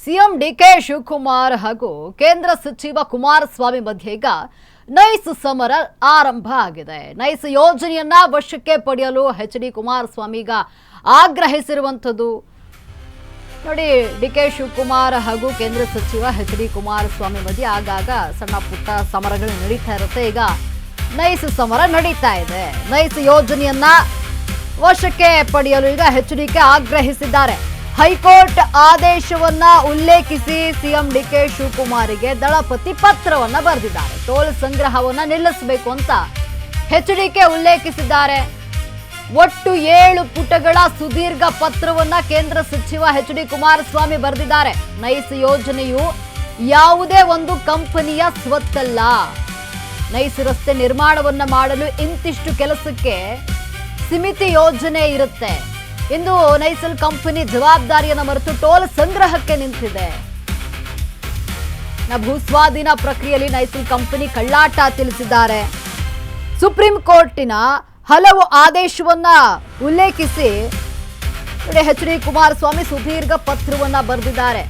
CM DK Shivakumar ಹಾಗೂ ಕೇಂದ್ರ ಸಚಿವ ಕುಮಾರಸ್ವಾಮಿ ಮಧ್ಯೆ ಈಗ ನೈಸ್ ಸಮರ ಆರಂಭ ಆಗಿದೆ. ನೈಸ್ ಯೋಜನೆಯನ್ನ ವಶಕ್ಕೆ ಪಡೆಯಲು ಎಚ್.ಡಿ. ಕುಮಾರಸ್ವಾಮಿ ಈಗ ಆಗ್ರಹಿಸಿರುವಂಥದ್ದು ನೋಡಿ. ಡಿಕೆ ಶಿವಕುಮಾರ್ ಹಾಗೂ ಕೇಂದ್ರ ಸಚಿವ ಎಚ್.ಡಿ. ಕುಮಾರಸ್ವಾಮಿ ಮಧ್ಯೆ ಆಗಾಗ ಸಣ್ಣ ಪುಟ್ಟ ಸಮರಗಳು ನಡೀತಾ ಇರುತ್ತೆ. ಈಗ ನೈಸ್ ಸಮರ ನಡೀತಾ ಇದೆ. ನೈಸ್ ಯೋಜನೆಯನ್ನ ವಶಕ್ಕೆ ಪಡೆಯಲು ಈಗ ಎಚ್.ಡಿ.ಕೆ ಆಗ್ರಹಿಸಿದ್ದಾರೆ. ಹೈಕೋರ್ಟ್ ಆದೇಶವನ್ನ ಉಲ್ಲೇಖಿಸಿ ಸಿಎಂ ಡಿಕೆ ಶಿವಕುಮಾರಿಗೆ ದಳಪತಿ ಪತ್ರವನ್ನ ಬರೆದಿದ್ದಾರೆ. ಟೋಲ್ ಸಂಗ್ರಹವನ್ನ ನಿಲ್ಲಿಸಬೇಕು ಅಂತ ಎಚ್.ಡಿ.ಕೆ ಉಲ್ಲೇಖಿಸಿದ್ದಾರೆ. ಒಟ್ಟು 7 ಪುಟಗಳ ಸುದೀರ್ಘ ಪತ್ರವನ್ನ ಕೇಂದ್ರ ಸಚಿವ ಎಚ್.ಡಿ. ಕುಮಾರಸ್ವಾಮಿ ಬರೆದಿದ್ದಾರೆ. ನೈಸ್ ಯೋಜನೆಯು ಯಾವುದೇ ಒಂದು ಕಂಪನಿಯ ಸ್ವತ್ತಲ್ಲ. ನೈಸ್ ರಸ್ತೆ ನಿರ್ಮಾಣವನ್ನ ಮಾಡಲು ಇಂತಿಷ್ಟು ಕೆಲಸಕ್ಕೆ ಸೀಮಿತ ಯೋಜನೆ ಇರುತ್ತೆ. ಇಂದು ನೈಸಲ್ ಕಂಪನಿ ಜವಾಬ್ದಾರಿಯನ್ನು ಮರೆತು ಟೋಲ್ ಸಂಗ್ರಹಕ್ಕೆ ನಿಂತಿದೆ. ಭೂಸ್ವಾಧೀನ ಪ್ರಕ್ರಿಯೆಯಲ್ಲಿ ನೈಸಲ್ ಕಂಪನಿ ಕಳ್ಳಾಟ ತಿಳಿಸಿದ್ದಾರೆ. ಸುಪ್ರೀಂ ಕೋರ್ಟಿನ ಹಲವು ಆದೇಶವನ್ನ ಉಲ್ಲೇಖಿಸಿ ಎಚ್.ಡಿ. ಕುಮಾರಸ್ವಾಮಿ ಸುದೀರ್ಘ ಪತ್ರವನ್ನ ಬರೆದಿದ್ದಾರೆ.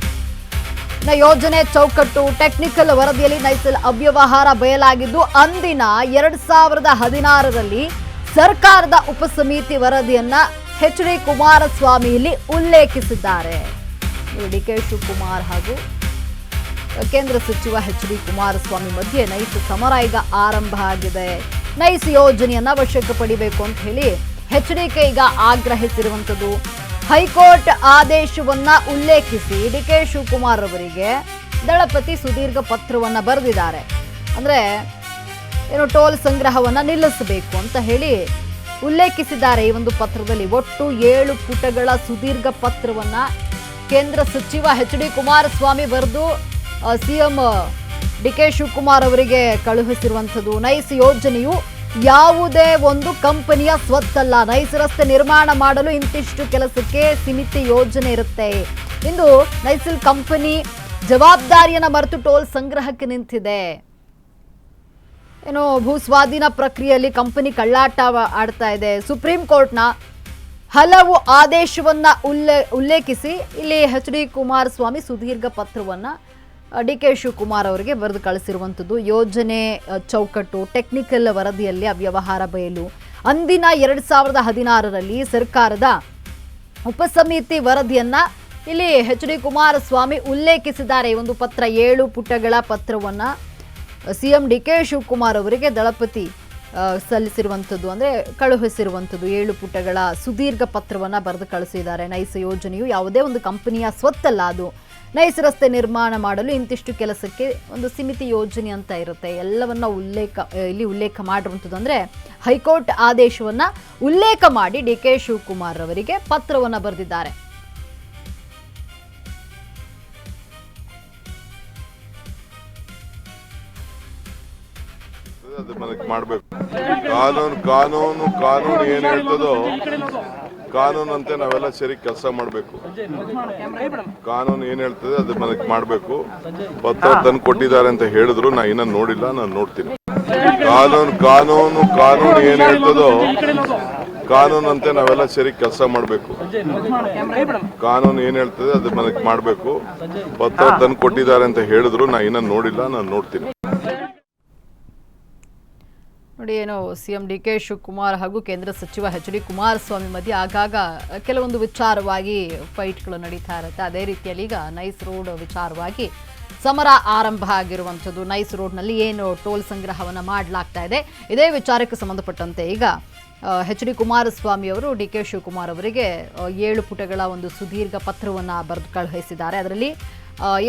ಯೋಜನೆ ಚೌಕಟ್ಟು ಟೆಕ್ನಿಕಲ್ ವರದಿಯಲ್ಲಿ ನೈಸಲ್ ಅವ್ಯವಹಾರ ಬಯಲಾಗಿದ್ದು ಅಂದಿನ 2016ರಲ್ಲಿ ಸರ್ಕಾರದ ಉಪಸಮಿತಿ ವರದಿಯನ್ನ ಎಚ್.ಡಿ. ಕುಮಾರಸ್ವಾಮಿ ಇಲ್ಲಿ ಉಲ್ಲೇಖಿಸಿದ್ದಾರೆ. ಡಿಕೆ ಶಿವಕುಮಾರ್ ಹಾಗೂ ಕೇಂದ್ರ ಸಚಿವ ಎಚ್.ಡಿ. ಕುಮಾರಸ್ವಾಮಿ ಮಧ್ಯೆ ನೈಸ್ ಸಮರ ಈಗ ಆರಂಭ ಆಗಿದೆ. ನೈಸ್ ಯೋಜನೆಯನ್ನ ವಶಕ್ಕೆ ಪಡಿಬೇಕು ಅಂತ ಹೇಳಿ ಎಚ್.ಡಿ.ಕೆ ಈಗ ಆಗ್ರಹಿಸಿರುವಂಥದ್ದು. ಹೈಕೋರ್ಟ್ ಆದೇಶವನ್ನ ಉಲ್ಲೇಖಿಸಿ ಡಿಕೆ ಶಿವಕುಮಾರ್ ಅವರಿಗೆ ದಳಪತಿ ಸುದೀರ್ಘ ಪತ್ರವನ್ನ ಬರೆದಿದ್ದಾರೆ. ಅಂದ್ರೆ ಏನು ಟೋಲ್ ಸಂಗ್ರಹವನ್ನ ನಿಲ್ಲಿಸಬೇಕು ಅಂತ ಹೇಳಿ ಉಲ್ಲೇಖಿಸಿದ್ದಾರೆ. ಈ ಒಂದು ಪತ್ರದಲ್ಲಿ ಒಟ್ಟು 7 ಪುಟಗಳ ಸುದೀರ್ಘ ಪತ್ರವನ್ನ ಕೇಂದ್ರ ಸಚಿವ ಎಚ್.ಡಿ. ಕುಮಾರಸ್ವಾಮಿ ಬರೆದು ಸಿಎಂ ಡಿಕೆ ಶಿವಕುಮಾರ್ ಅವರಿಗೆ ಕಳುಹಿಸಿರುವಂಥದ್ದು. ನೈಸ್ ಯೋಜನೆಯು ಯಾವುದೇ ಒಂದು ಕಂಪನಿಯ ಸ್ವತ್ತಲ್ಲ. ನೈಸ್ ರಸ್ತೆ ನಿರ್ಮಾಣ ಮಾಡಲು ಇಂತಿಷ್ಟು ಕೆಲಸಕ್ಕೆ ಸೀಮಿತ ಯೋಜನೆ ಇರುತ್ತೆ. ಇಂದು ನೈಸಲ್ ಕಂಪನಿ ಜವಾಬ್ದಾರಿಯನ್ನ ಮರೆತು ಟೋಲ್ ಸಂಗ್ರಹಕ್ಕೆ ನಿಂತಿದೆ. ಏನು ಭೂಸ್ವಾಧೀನ ಪ್ರಕ್ರಿಯೆಯಲ್ಲಿ ಕಂಪನಿ ಕಳ್ಳಾಟ ಆಡ್ತಾ ಇದೆ. ಸುಪ್ರೀಂ ಕೋರ್ಟ್ನ ಹಲವು ಆದೇಶವನ್ನ ಉಲ್ಲೇಖಿಸಿ ಇಲ್ಲಿ ಎಚ್.ಡಿ. ಕುಮಾರಸ್ವಾಮಿ ಸುದೀರ್ಘ ಪತ್ರವನ್ನ ಡಿಕೆ ಶಿವಕುಮಾರ್ ಅವರಿಗೆ ಬರೆದು ಕಳಿಸಿರುವಂಥದ್ದು. ಯೋಜನೆ ಚೌಕಟ್ಟು ಟೆಕ್ನಿಕಲ್ ವರದಿಯಲ್ಲಿ ಅವ್ಯವಹಾರ ಬಯಲು ಅಂದಿನ 2016ರಲ್ಲಿ ಸರ್ಕಾರದ ಉಪಸಮಿತಿ ವರದಿಯನ್ನ ಇಲ್ಲಿ ಎಚ್.ಡಿ. ಕುಮಾರಸ್ವಾಮಿ ಉಲ್ಲೇಖಿಸಿದ್ದಾರೆ. ಈ ಒಂದು ಪತ್ರ 7 ಪುಟಗಳ ಪತ್ರವನ್ನ ಸಿಎಂ ಡಿಕೆ ಶಿವಕುಮಾರ್ ಅವರಿಗೆ ದಳಪತಿ ಸಲ್ಲಿಸಿರುವಂಥದ್ದು ಅಂದರೆ ಕಳುಹಿಸಿರುವಂಥದ್ದು. 7 ಪುಟಗಳ ಸುದೀರ್ಘ ಪತ್ರವನ್ನ ಬರೆದು ಕಳಿಸಿದ್ದಾರೆ. ನೈಸ್ ಯೋಜನೆಯು ಯಾವುದೇ ಒಂದು ಕಂಪನಿಯ ಸ್ವತ್ತಲ್ಲ. ಅದು ನೈಸ್ ರಸ್ತೆ ನಿರ್ಮಾಣ ಮಾಡಲು ಇಂತಿಷ್ಟು ಕೆಲಸಕ್ಕೆ ಒಂದು ಸೀಮಿತ ಯೋಜನೆ ಅಂತ ಇರುತ್ತೆ. ಎಲ್ಲವನ್ನ ಇಲ್ಲಿ ಉಲ್ಲೇಖ ಮಾಡಿರುವಂಥದ್ದು. ಅಂದರೆ ಹೈಕೋರ್ಟ್ ಆದೇಶವನ್ನ ಉಲ್ಲೇಖ ಮಾಡಿ ಡಿಕೆ ಶಿವಕುಮಾರ್ ಅವರಿಗೆ ಪತ್ರವನ್ನ ಬರೆದಿದ್ದಾರೆ. ಅದು ಮನಕ್ಕೆ ಮಾಡಬೇಕು. ಕಾನೂನು ಏನ್ ಹೇಳ್ತದೋ ಕಾನೂನಂತೆ ನಾವೆಲ್ಲ ಸೇರಿ ಕೆಲಸ ಮಾಡಬೇಕು. ಕಾನೂನು ಏನ್ ಹೇಳ್ತದೆ ಅದು ಮನಕ್ಕೆ ಮಾಡಬೇಕು. ಪತ್ರ ತಂದು ಕೊಟ್ಟಿದ್ದಾರೆ ಅಂತ ಹೇಳಿದ್ರು ನಾ ಇನ್ನ ನೋಡಿಲ್ಲ, ನಾನು ನೋಡ್ತೀನಿ. ಕಾನೂನು ಏನ್ ಹೇಳ್ತದೋ ಕಾನೂನಂತೆ ನಾವೆಲ್ಲ ಸೇರಿ ಕೆಲಸ ಮಾಡಬೇಕು. ಕಾನೂನು ಏನ್ ಹೇಳ್ತದೆ ಅದು ಮನಕ್ಕೆ ಮಾಡಬೇಕು. ಪತ್ರ ತಂದು ಕೊಟ್ಟಿದ್ದಾರೆ ಅಂತ ಹೇಳಿದ್ರು ನಾ ಇನ್ನ ನೋಡಿಲ್ಲ, ನಾನು ನೋಡ್ತೀನಿ. ನೋಡಿ, ಏನು ಸಿಎಂ ಡಿಕೆ ಶಿವಕುಮಾರ್ ಹಾಗೂ ಕೇಂದ್ರ ಸಚಿವ ಎಚ್.ಡಿ. ಕುಮಾರಸ್ವಾಮಿ ಮಧ್ಯೆ ಆಗಾಗ ಕೆಲವೊಂದು ವಿಚಾರವಾಗಿ ಫೈಟ್ಗಳು ನಡೀತಾ ಇರುತ್ತೆ. ಅದೇ ರೀತಿಯಲ್ಲಿ ಈಗ ನೈಸ್ ರೋಡ್ ವಿಚಾರವಾಗಿ ಸಮರ ಆರಂಭ ಆಗಿರುವಂಥದ್ದು. ನೈಸ್ ರೋಡ್ನಲ್ಲಿ ಏನು ಟೋಲ್ ಸಂಗ್ರಹವನ್ನು ಮಾಡಲಾಗ್ತಾ ಇದೆ, ಇದೇ ವಿಚಾರಕ್ಕೆ ಸಂಬಂಧಪಟ್ಟಂತೆ ಈಗ ಎಚ್.ಡಿ. ಕುಮಾರಸ್ವಾಮಿ ಅವರು ಡಿಕೆ ಶಿವಕುಮಾರ್ ಅವರಿಗೆ 7 ಪುಟಗಳ ಒಂದು ಸುದೀರ್ಘ ಪತ್ರವನ್ನು ಬರೆದು ಕಳುಹಿಸಿದ್ದಾರೆ. ಅದರಲ್ಲಿ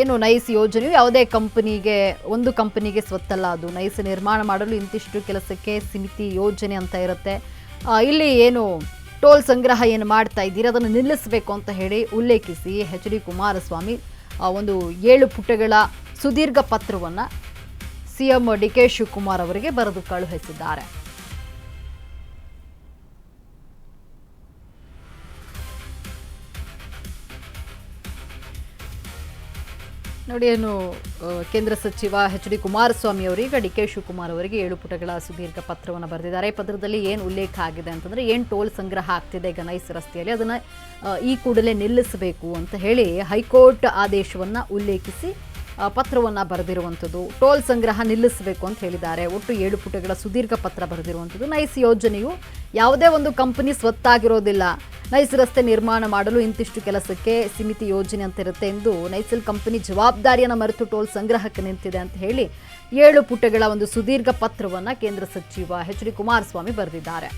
ಏನು ನೈಸ್ ಯೋಜನೆಯು ಯಾವುದೇ ಒಂದು ಕಂಪನಿಗೆ ಸ್ವತ್ತಲ್ಲ. ಅದು ನೈಸ್ ನಿರ್ಮಾಣ ಮಾಡಲು ಇಂತಿಷ್ಟು ಕೆಲಸಕ್ಕೆ ಸೀಮಿತ ಯೋಜನೆ ಅಂತ ಇರುತ್ತೆ. ಇಲ್ಲಿ ಏನು ಟೋಲ್ ಸಂಗ್ರಹ ಏನು ಮಾಡ್ತಾ ಇದ್ದೀರಿ ಅದನ್ನು ನಿಲ್ಲಿಸಬೇಕು ಅಂತ ಹೇಳಿ ಉಲ್ಲೇಖಿಸಿ ಎಚ್.ಡಿ. ಕುಮಾರಸ್ವಾಮಿ ಒಂದು 7 ಪುಟಗಳ ಸುದೀರ್ಘ ಪತ್ರವನ್ನು ಸಿಎಂ ಡಿಕೆ ಶಿವಕುಮಾರ್ ಅವರಿಗೆ ಬರೆದು ಕಳುಹಿಸಿದ್ದಾರೆ. ನೋಡಿ ಏನು ಕೇಂದ್ರ ಸಚಿವ ಎಚ್ ಡಿ ಕುಮಾರಸ್ವಾಮಿ ಅವರೀಗ ಡಿ ಕೆ ಶಿವಕುಮಾರ್ ಅವರಿಗೆ 7 ಪುಟಗಳ ಸುದೀರ್ಘ ಪತ್ರವನ್ನು ಬರೆದಿದ್ದಾರೆ. ಈ ಪತ್ರದಲ್ಲಿ ಏನು ಉಲ್ಲೇಖ ಆಗಿದೆ ಅಂತಂದರೆ ಏನು ಟೋಲ್ ಸಂಗ್ರಹ ಆಗ್ತಿದೆ ಗನೈಸ್ ರಸ್ತೆಯಲ್ಲಿ ಅದನ್ನು ಈ ಕೂಡಲೇ ನಿಲ್ಲಿಸಬೇಕು ಅಂತ ಹೇಳಿ ಹೈಕೋರ್ಟ್ ಆದೇಶವನ್ನು ಉಲ್ಲೇಖಿಸಿ ಪತ್ರವನ್ನು ಬರೆದಿರುವಂಥದ್ದು. ಟೋಲ್ ಸಂಗ್ರಹ ನಿಲ್ಲಿಸಬೇಕು ಅಂತ ಹೇಳಿದ್ದಾರೆ. ಒಟ್ಟು 7 ಪುಟಗಳ ಸುದೀರ್ಘ ಪತ್ರ ಬರೆದಿರುವಂಥದ್ದು. ನೈಸ್ ಯೋಜನೆಯು ಯಾವುದೇ ಒಂದು ಕಂಪನಿ ಸ್ವತ್ತಾಗಿರೋದಿಲ್ಲ. ನೈಸ್ ರಸ್ತೆ ನಿರ್ಮಾಣ ಮಾಡಲು ಇಂತಿಷ್ಟು ಕೆಲಸಕ್ಕೆ ಸೀಮಿತ ಯೋಜನೆ ಅಂತ ಇರುತ್ತೆ ಎಂದು ನೈಸಲ್ ಕಂಪನಿ ಜವಾಬ್ದಾರಿಯನ್ನು ಮರೆತು ಟೋಲ್ ಸಂಗ್ರಹಕ್ಕೆ ನಿಂತಿದೆ ಅಂತ ಹೇಳಿ 7 ಪುಟಗಳ ಒಂದು ಸುದೀರ್ಘ ಪತ್ರವನ್ನು ಕೇಂದ್ರ ಸಚಿವ ಎಚ್ ಡಿ ಕುಮಾರಸ್ವಾಮಿ ಬರೆದಿದ್ದಾರೆ.